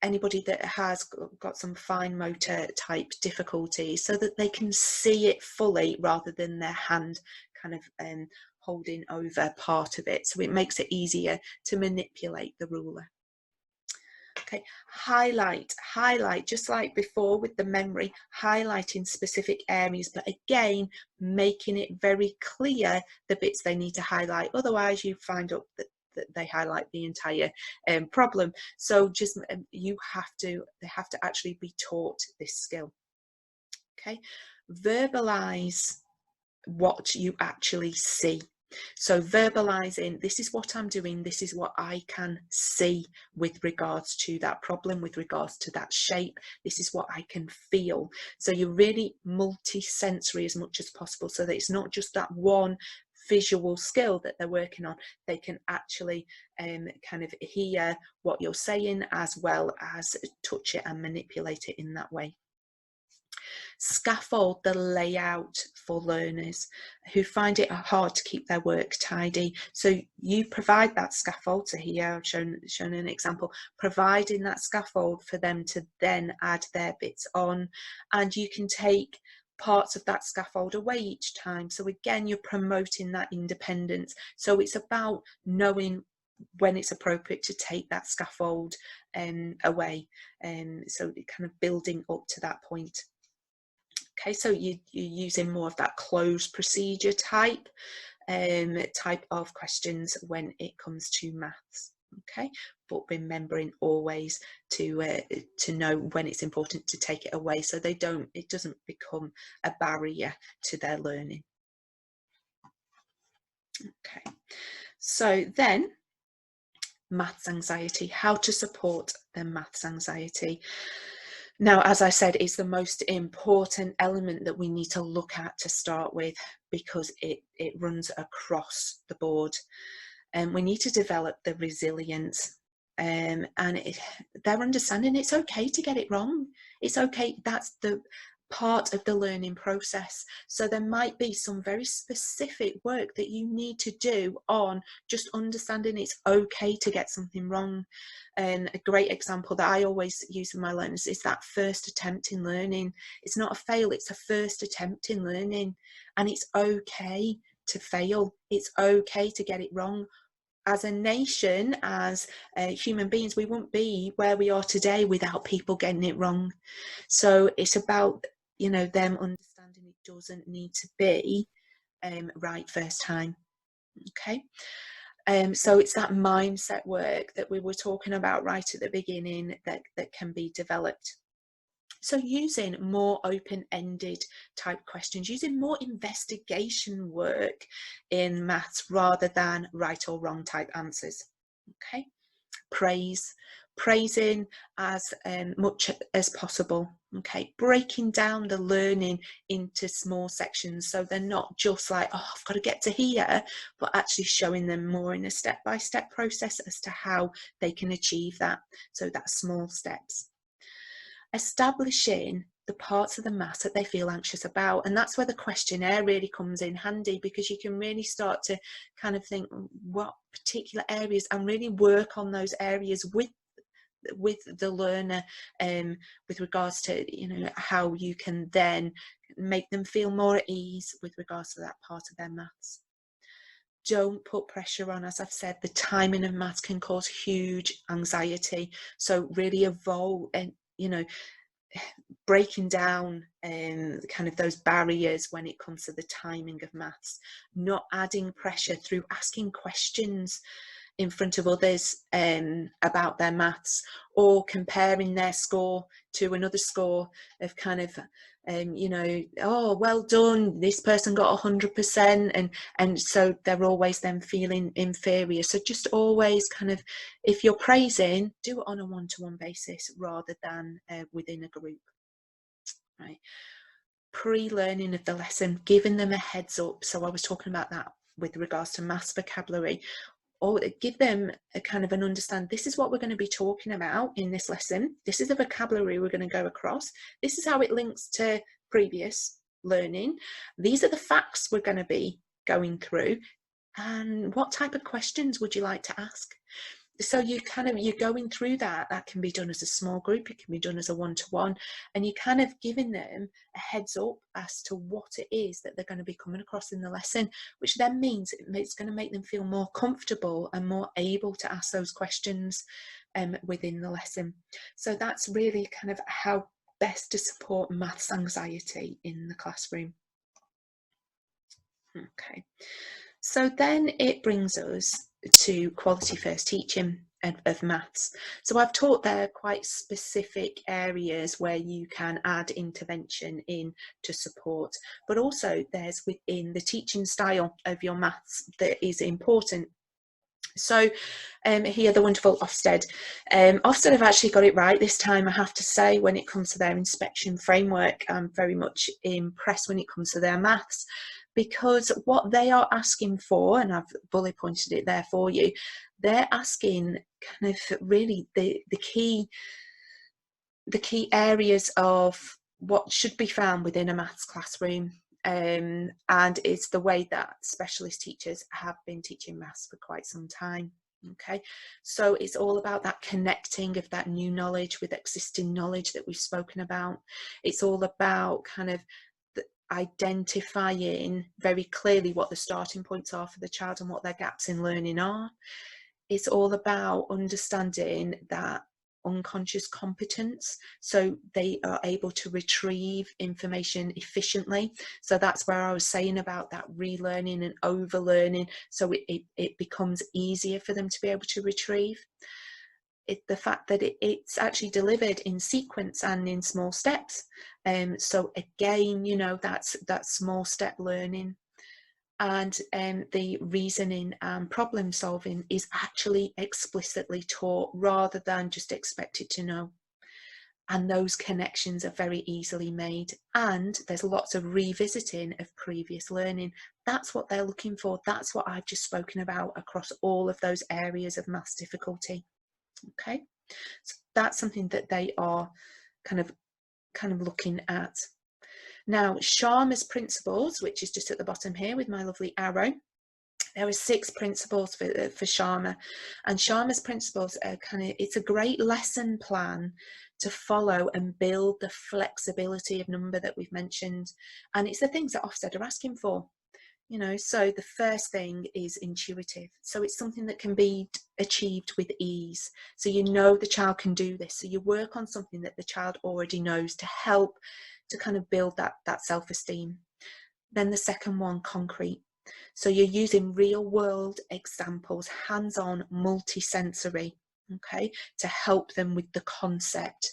anybody that has got some fine motor type difficulties, so that they can see it fully rather than their hand kind of holding over part of it. So it makes it easier to manipulate the ruler. Okay, highlight, just like before with the memory, highlighting specific areas, but again, making it very clear the bits they need to highlight. Otherwise, you find out that they highlight the entire problem. So just they have to actually be taught this skill. Okay, verbalize what you actually see. So verbalizing, this is what I'm doing, this is what I can see with regards to that problem, with regards to that shape, this is what I can feel. So you're really multi-sensory as much as possible, so that it's not just that one visual skill that they're working on. They can actually kind of hear what you're saying as well as touch it and manipulate it in that way. Scaffold the layout for learners who find it hard to keep their work tidy. So you provide that scaffold. So here I've shown an example, providing that scaffold for them to then add their bits on, and you can take parts of that scaffold away each time. So again, you're promoting that independence. So it's about knowing when it's appropriate to take that scaffold away, so kind of building up to that point. Okay, so you're using more of that closed procedure type of questions when it comes to maths. Okay, but remembering always to know when it's important to take it away, so it doesn't become a barrier to their learning. Okay, so then maths anxiety, how to support their maths anxiety. Now, as I said, it's the most important element that we need to look at to start with, because it runs across the board. And we need to develop the resilience and their understanding it's okay to get it wrong. It's okay. That's the part of the learning process. So there might be some very specific work that you need to do on just understanding it's okay to get something wrong. And a great example that I always use with my learners is that first attempt in learning. It's not a fail, it's a first attempt in learning, and it's okay to fail. It's okay to get it wrong. As a nation, as human beings, we won't be where we are today without people getting it wrong. So it's about, you know, them understanding it doesn't need to be right first time. Okay. So it's that mindset work that we were talking about right at the beginning that can be developed. So using more open-ended type questions, using more investigation work in maths rather than right or wrong type answers. Okay. praising as much as possible. Okay, breaking down the learning into small sections, so they're not just like, oh, I've got to get to here, but actually showing them more in a step-by-step process as to how they can achieve that. So that's small steps. Establishing the parts of the maths that they feel anxious about, and that's where the questionnaire really comes in handy, because you can really start to kind of think what particular areas, and really work on those areas with the learner, with regards to, you know, how you can then make them feel more at ease with regards to that part of their maths. Don't put pressure on. As I've said, the timing of maths can cause huge anxiety, so really evolve, and you know, breaking down kind of those barriers when it comes to the timing of maths, not adding pressure through asking questions in front of others about their maths, or comparing their score to another score of kind of you know, oh, well done, this person got 100%, and so they're always then feeling inferior. So just always kind of, if you're praising, do it on a one-to-one basis rather than within a group. Right, pre-learning of the lesson, giving them a heads up. So I was talking about that with regards to maths vocabulary, or give them a kind of an understand, this is what we're going to be talking about in this lesson, this is the vocabulary we're going to go across, this is how it links to previous learning, these are the facts we're going to be going through, and what type of questions would you like to ask? So you kind of, you're going through that can be done as a small group, it can be done as a one-to-one, and you're kind of giving them a heads up as to what it is that they're going to be coming across in the lesson, which then means it's going to make them feel more comfortable and more able to ask those questions within the lesson. So that's really kind of how best to support maths anxiety in the classroom. Okay, so then it brings us to quality first teaching of maths. So I've taught there quite specific areas where you can add intervention in to support, but also there's within the teaching style of your maths that is important. So here, the wonderful Ofsted. Ofsted have actually got it right this time, I have to say, when it comes to their inspection framework. I'm very much impressed when it comes to their maths, because what they are asking for, and I've bullet pointed it there for you, they're asking kind of really the key areas of what should be found within a maths classroom. And it's the way that specialist teachers have been teaching maths for quite some time. Okay, so it's all about that connecting of that new knowledge with existing knowledge that we've spoken about. It's all about kind of identifying very clearly what the starting points are for the child and what their gaps in learning are. It's all about understanding that unconscious competence, so they are able to retrieve information efficiently. So that's where I was saying about that relearning and overlearning, so it becomes easier for them to be able to retrieve. The fact that it's actually delivered in sequence and in small steps. So again, you know, that's that small step learning. And the reasoning and problem solving is actually explicitly taught rather than just expected to know. And those connections are very easily made. And there's lots of revisiting of previous learning. That's what they're looking for. That's what I've just spoken about across all of those areas of maths difficulty. Okay, so that's something that they are kind of looking at. Now, Sharma's principles, which is just at the bottom here with my lovely arrow, there are 6 principles for Sharma, and Sharma's principles are it's a great lesson plan to follow and build the flexibility of number that we've mentioned, and it's the things that Ofsted are asking for. You know, so the first thing is intuitive. So it's something that can be achieved with ease. So you know the child can do this. So you work on something that the child already knows to help to kind of build that self-esteem. Then the second one, concrete. So you're using real world examples, hands-on, multi-sensory, okay, to help them with the concept,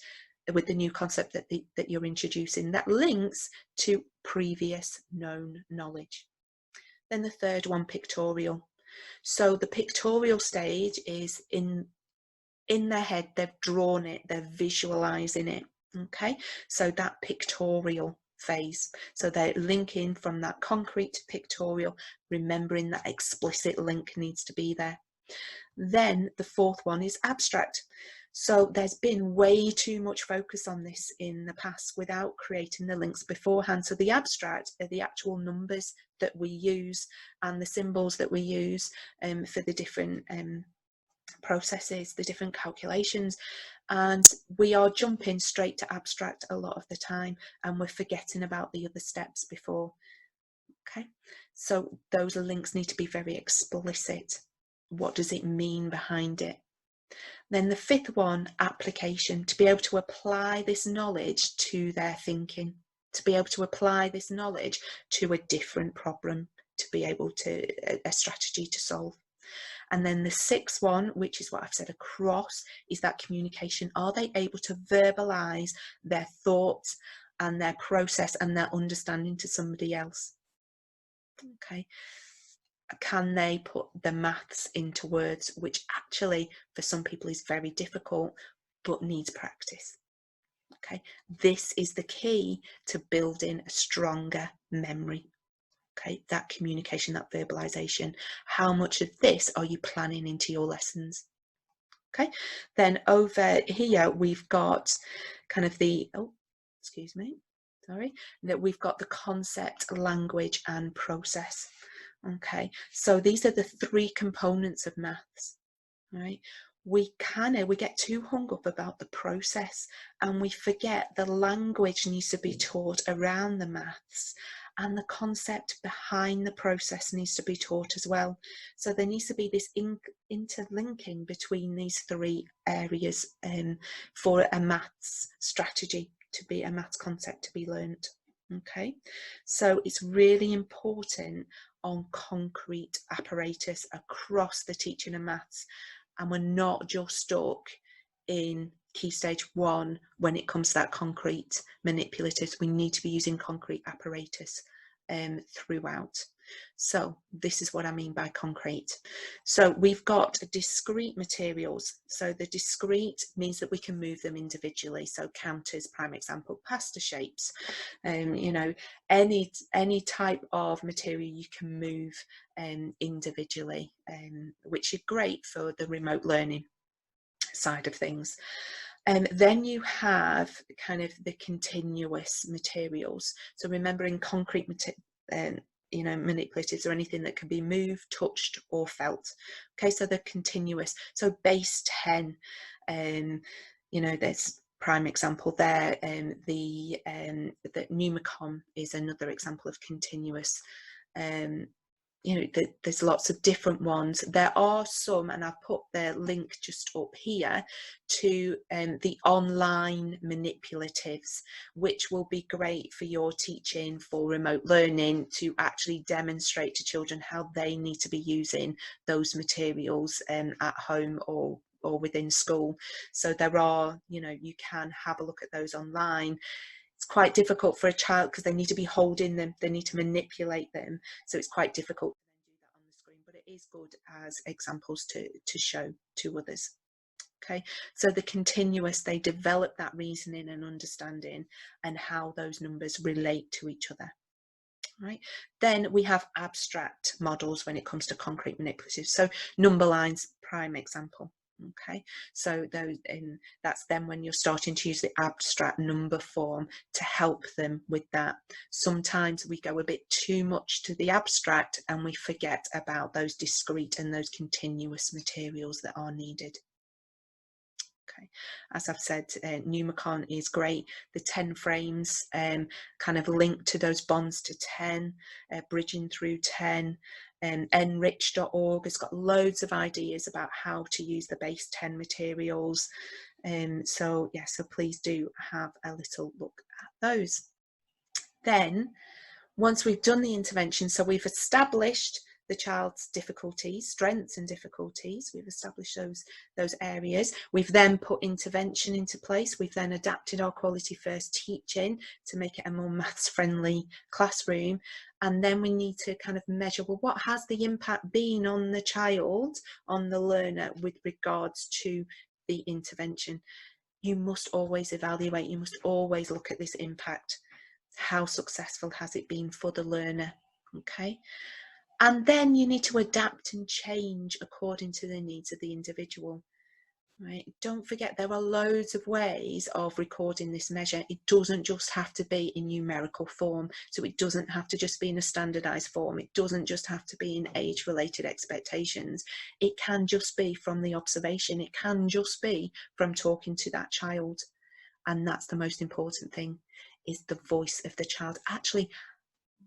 with the new concept that you're introducing that links to previous known knowledge. Then the third one, pictorial. So the pictorial stage is in in their head, they've drawn it, they're visualizing it. Okay, so that pictorial phase. So they're linking from that concrete to pictorial, remembering that explicit link needs to be there. Then the fourth one is abstract. So there's been way too much focus on this in the past without creating the links beforehand. So the abstract are the actual numbers that we use and the symbols that we use for the different processes, the different calculations, and we are jumping straight to abstract a lot of the time, and we're forgetting about the other steps before. Okay, so those links need to be very explicit. What does it mean behind it? Then the fifth one, application, to be able to apply this knowledge to their thinking, to be able to apply this knowledge to a different problem, to be able to a strategy to solve. And then the sixth one, which is what I've said across, is that communication. Are they able to verbalize their thoughts and their process and their understanding to somebody else? Okay. Can they put the maths into words, which actually for some people is very difficult, but needs practice? Okay. This is the key to building a stronger memory. Okay, that communication, that verbalization. How much of this are you planning into your lessons? Okay, then over here we've got kind of the, oh, excuse me, sorry, that we've got the concept, language, and process. Okay, so these are the three components of maths, right? We get too hung up about the process and we forget the language needs to be taught around the maths, and the concept behind the process needs to be taught as well. So there needs to be this interlinking between these three areas for a maths strategy to be, a maths concept to be learnt. Okay, so it's really important on concrete apparatus across the teaching of maths, and we're not just stuck in key stage 1 when it comes to that concrete manipulatives. We need to be using concrete apparatus throughout. So this is what I mean by concrete. So we've got discrete materials. So the discrete means that we can move them individually. So counters, prime example, pasta shapes, you know, any type of material you can move individually, which is great for the remote learning side of things. Then you have kind of the continuous materials. So remembering concrete you know, manipulatives or anything that can be moved, touched, or felt. Okay, so they're continuous. So base 10, you know, there's prime example there. The Numicon is another example of continuous. You know, there's lots of different ones. There are some, and I've put the link just up here to the online manipulatives, which will be great for your teaching for remote learning, to actually demonstrate to children how they need to be using those materials at home or within school. So there are, you know, you can have a look at those online. It's quite difficult for a child because they need to be holding them, they need to manipulate them, so it's quite difficult to do that on the screen, but it is good as examples to show to others. Okay, so the continuous, they develop that reasoning and understanding and how those numbers relate to each other. Right, then we have abstract models when it comes to concrete manipulatives. So number lines, prime example. Okay, so those that's then when you're starting to use the abstract number form to help them with that. Sometimes we go a bit too much to the abstract and we forget about those discrete and those continuous materials that are needed. Okay, as I've said, Numicon is great. The 10 frames kind of link to those bonds to 10, bridging through 10. Enrich.org has got loads of ideas about how to use the base 10 materials. So yeah, so please do have a little look at those. Then once we've done the intervention, so we've established the child's difficulties, strengths and difficulties, we've established those areas. We've then put intervention into place. We've then adapted our quality first teaching to make it a more maths friendly classroom. And then we need to kind of measure, well, what has the impact been on the child, on the learner, with regards to the intervention. You must always evaluate, you must always look at this impact. How successful has it been for the learner? Okay. And then you need to adapt and change according to the needs of the individual. Right. Don't forget, there are loads of ways of recording this measure. It doesn't just have to be in numerical form. So it doesn't have to just be in a standardized form. It doesn't just have to be in age-related expectations. It can just be from the observation. It can just be from talking to that child. And that's the most important thing, is the voice of the child. Actually,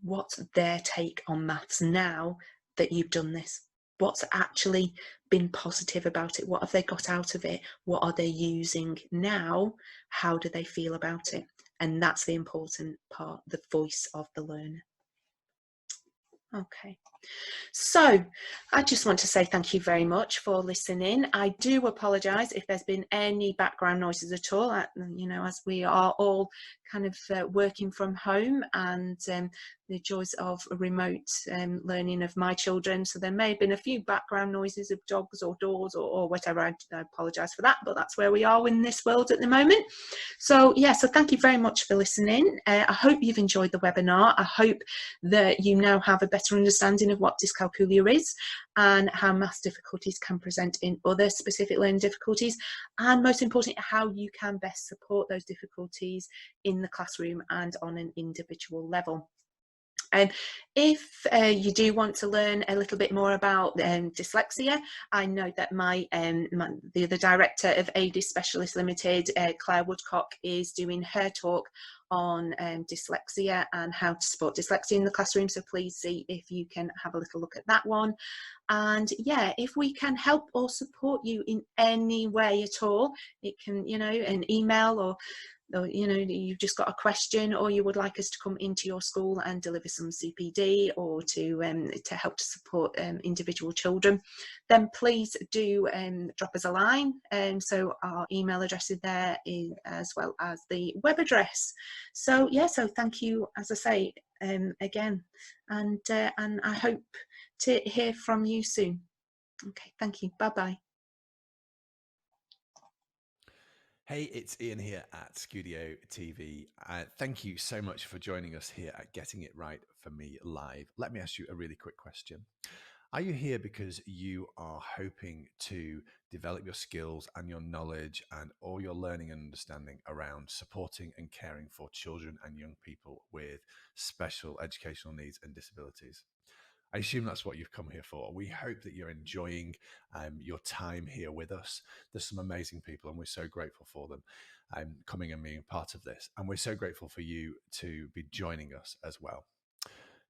what's their take on maths now that you've done this? What's actually been positive about it? What have they got out of it? What are they using now? How do they feel about it? And that's the important part, the voice of the learner. Okay. So I just want to say thank you very much for listening. I do apologise if there's been any background noises at all, as we are all kind of working from home, and the joys of remote learning of my children. So there may have been a few background noises of dogs or doors or whatever. I apologise for that, but that's where we are in this world at the moment. So so thank you very much for listening. I hope you've enjoyed the webinar. I hope that you now have a better understanding of what dyscalculia is and how maths difficulties can present in other specific learning difficulties, and most importantly, how you can best support those difficulties in the classroom and on an individual level. If you do want to learn a little bit more about dyslexia, I know that the other director of AD Specialist Limited, Claire Woodcock, is doing her talk on dyslexia and how to support dyslexia in the classroom. So please see if you can have a little look at that one. And if we can help or support you in any way at all, it can, an email, or you've just got a question, or you would like us to come into your school and deliver some CPD, or to help to support individual children, then please do drop us a line. So our email address is there, as well as the web address. So so thank you, as I say, again, and I hope to hear from you soon. Okay, thank you. Bye-bye. Hey, it's Ian here at Studio TV. Thank you so much for joining us here at Getting It Right for Me Live. Let me ask you a really quick question. Are you here because you are hoping to develop your skills and your knowledge and all your learning and understanding around supporting and caring for children and young people with special educational needs and disabilities? I assume that's what you've come here for. We hope that you're enjoying your time here with us. There's some amazing people, and we're so grateful for them coming and being part of this. And we're so grateful for you to be joining us as well.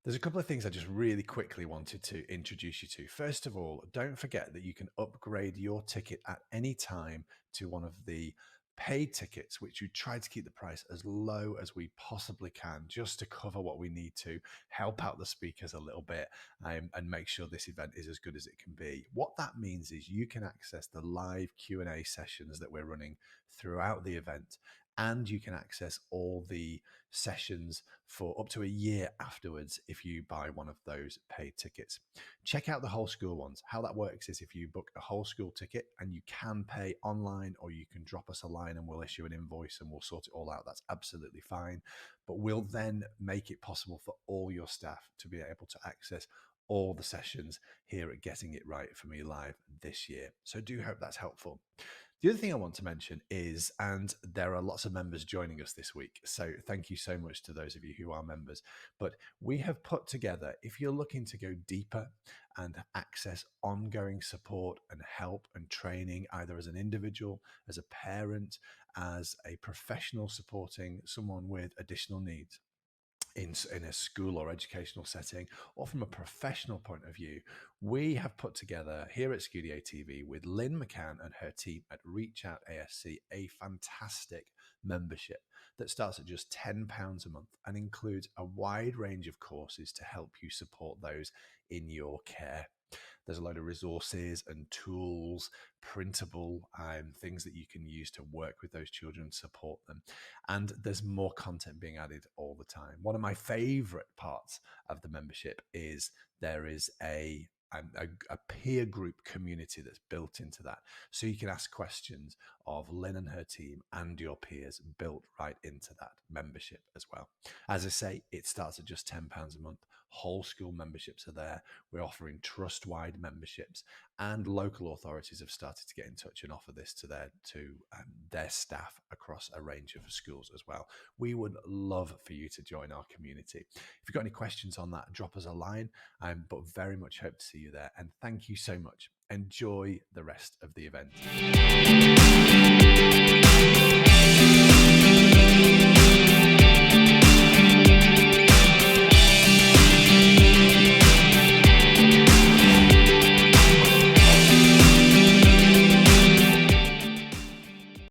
There's a couple of things I just really quickly wanted to introduce you to. First of all, don't forget that you can upgrade your ticket at any time to one of the paid tickets, which we try to keep the price as low as we possibly can, just to cover what we need to help out the speakers a little bit, and make sure this event is as good as it can be. What that means is you can access the live Q&A sessions that we're running throughout the event, and you can access all the sessions for up to a year afterwards if you buy one of those paid tickets. Check out the whole school ones. How that works is if you book a whole school ticket, and you can pay online, or you can drop us a line and we'll issue an invoice and we'll sort it all out. That's absolutely fine. But we'll then make it possible for all your staff to be able to access all the sessions here at Getting It Right for Me Live this year. So do hope that's helpful. The other thing I want to mention is, and there are lots of members joining us this week, so thank you so much to those of you who are members, but we have put together, if you're looking to go deeper and access ongoing support and help and training, either as an individual, as a parent, as a professional supporting someone with additional needs, in a school or educational setting, or from a professional point of view, we have put together here at Studio TV with Lynn McCann and her team at Reach Out ASC a fantastic membership that starts at just £10 a month and includes a wide range of courses to help you support those in your care. There's a load of resources and tools, printable things that you can use to work with those children and support them. And there's more content being added all the time. One of my favorite parts of the membership is there is a a peer group community that's built into that. So you can ask questions of Lynn and her team and your peers built right into that membership as well. As I say, it starts at just £10 a month. Whole school memberships are there. We're offering trust-wide memberships, and local authorities have started to get in touch and offer this to their staff across a range of schools as well. We would love for you to join our community. If you've got any questions on that, drop us a line, but very much hope to see you there. And thank you so much. Enjoy the rest of the event.